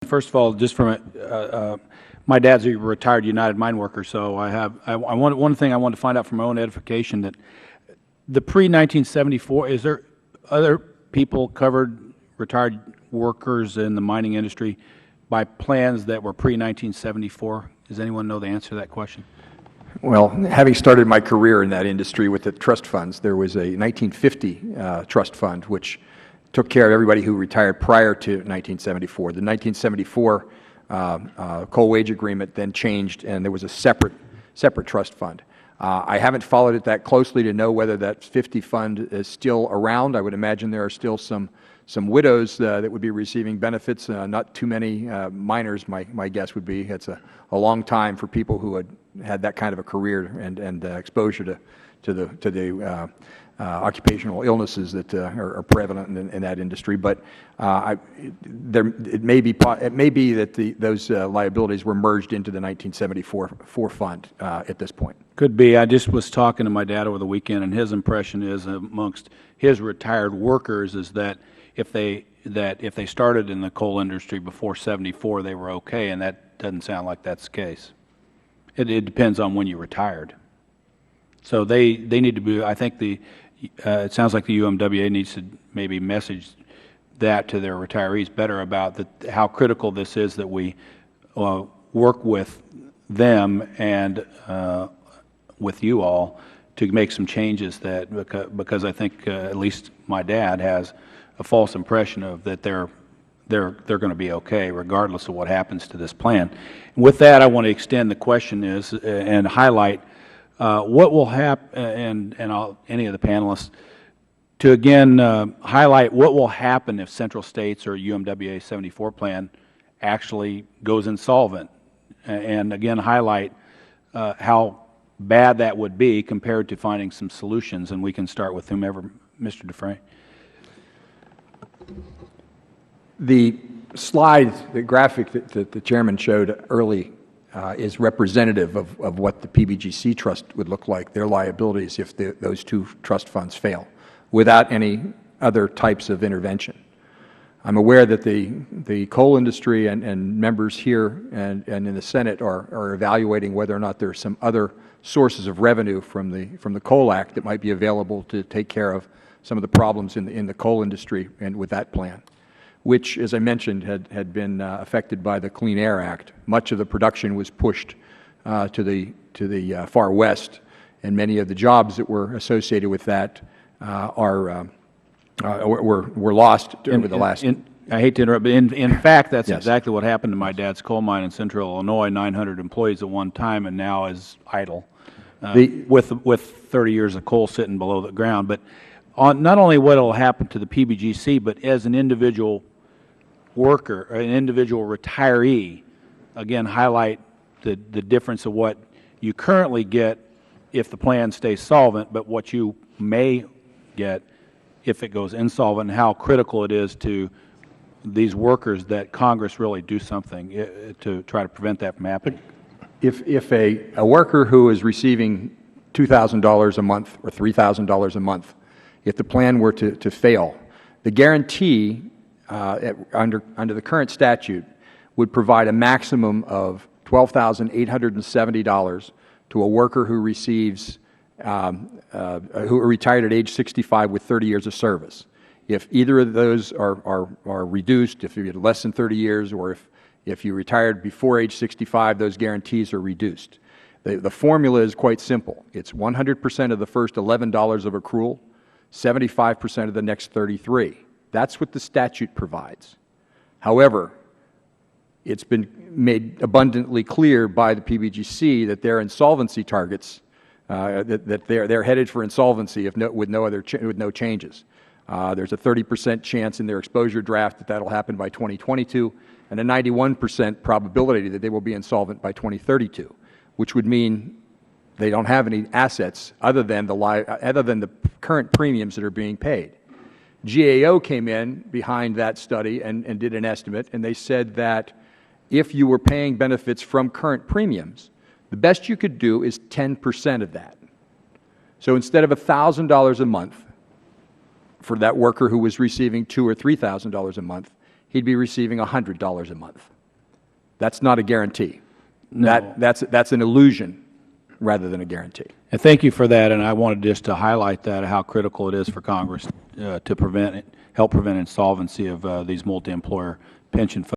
First of all, just from my dad's a retired United Mine worker, so one thing I wanted to find out for my own edification, that the pre-1974, is there other people covered, retired workers in the mining industry, by plans that were pre-1974? Does anyone know the answer to that question? Well, having started my career in that industry with the trust funds, there was a 1950 trust fund which took care of everybody who retired prior to 1974. The 1974 coal wage agreement then changed, and there was a separate trust fund. I haven't followed it that closely to know whether that 50 fund is still around. I would imagine there are still some widows that would be receiving benefits. Not too many miners, my guess would be. It's a long time for people who had that kind of a career and exposure to the occupational illnesses that are prevalent in that industry. But it may be that those liabilities were merged into the 1974 fund at this point. Could be. I just was talking to my dad over the weekend, and his impression is amongst his retired workers is that if they started in the coal industry before 74, they were okay, and that doesn't sound like that's the case. It depends on when you retired. So they need to be. I think it sounds like the UMWA needs to maybe message that to their retirees better about how critical this is that we work with them and with you all to make some changes because I think at least my dad has a false impression of that they're going to be okay regardless of what happens to this plan. And with that, I want to extend the question and highlight what will happen, and any of the panelists, to again highlight what will happen if Central States or UMWA 74 plan actually goes insolvent, and again highlight how bad that would be compared to finding some solutions. And we can start with whomever, Mr. Dufresne. The slide, the graphic that the Chairman showed early is representative of what the PBGC trust would look like, their liabilities if those two trust funds fail, without any other types of intervention. I'm aware that the coal industry and members here and in the Senate are evaluating whether or not there are some other sources of revenue from the Coal Act that might be available to take care of some of the problems in the coal industry and with that plan, which, as I mentioned, had been affected by the Clean Air Act. Much of the production was pushed to the far west, and many of the jobs that were associated with that were lost over the last. I hate to interrupt, but in fact, that's yes. Exactly what happened to my dad's coal mine in Central Illinois. 900 employees at one time, and now is idle with 30 years of coal sitting below the ground. But not only what will happen to the PBGC, but as an individual worker, or an individual retiree, again highlight the difference of what you currently get if the plan stays solvent, but what you may get if it goes insolvent, and how critical it is to these workers that Congress really do something to try to prevent that from happening. If a worker who is receiving $2,000 a month or $3,000 a month, if the plan were to fail, the guarantee under the current statute would provide a maximum of $12,870 to a worker who receives who retired at age 65 with 30 years of service. If either of those are reduced, if you had less than 30 years, or if you retired before age 65, those guarantees are reduced. The formula is quite simple. It's 100% of the first $11 of accrual, 75% of the next 33. That's what the statute provides. However, it's been made abundantly clear by the PBGC that their insolvency targets, that they're headed for insolvency with no changes. There's a 30% chance in their exposure draft that will happen by 2022, and a 91% probability that they will be insolvent by 2032, which would mean they don't have any assets other than the current premiums that are being paid. GAO came in behind that study and did an estimate, and they said that if you were paying benefits from current premiums, the best you could do is 10% of that. So instead of $1,000 a month for that worker who was receiving $2,000 or $3,000 a month, he'd be receiving $100 a month. That's not a guarantee. No. That's an illusion rather than a guarantee. And thank you for that, and I wanted just to highlight that, how critical it is for Congress to help prevent insolvency of these multi-employer pension funds.